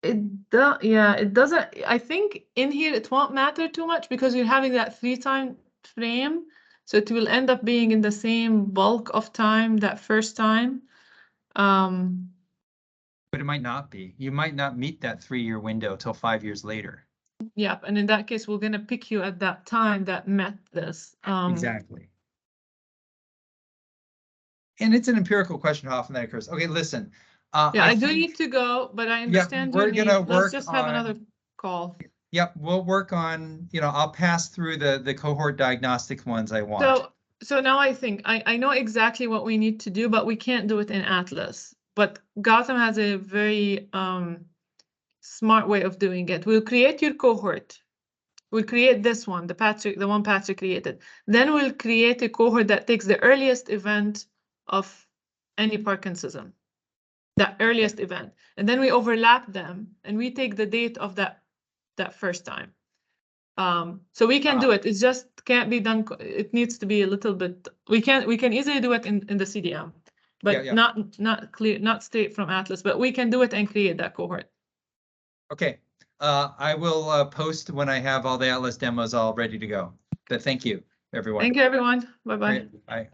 It doesn't. I think in here it won't matter too much because you're having that 3-time frame, so it will end up being in the same bulk of time that first time. But it might not be. You might not meet that 3-year window till 5 years later. Yeah, and in that case, we're gonna pick you at that time that met this. Exactly. And it's an empirical question how often that occurs. Okay, listen. Yeah, I do need to go, but I understand your need. Let's just have another call. Yep, we'll work on, I'll pass through the cohort diagnostic ones I want. So now I think I know exactly what we need to do, but we can't do it in Atlas. But Gowtham has a very smart way of doing it. We'll create your cohort. We'll create this one, the one Patrick created. Then we'll create a cohort that takes the earliest event of any Parkinsonism. that earliest event, and then we overlap them and we take the date of that first time. So we can do it. It just can't be done. It needs to be a little bit. We can easily do it in the CDM, but not clear, not straight from Atlas. But we can do it and create that cohort. Okay. I will post when I have all the Atlas demos all ready to go. But thank you, everyone. Thank you, everyone. Bye-bye. Bye.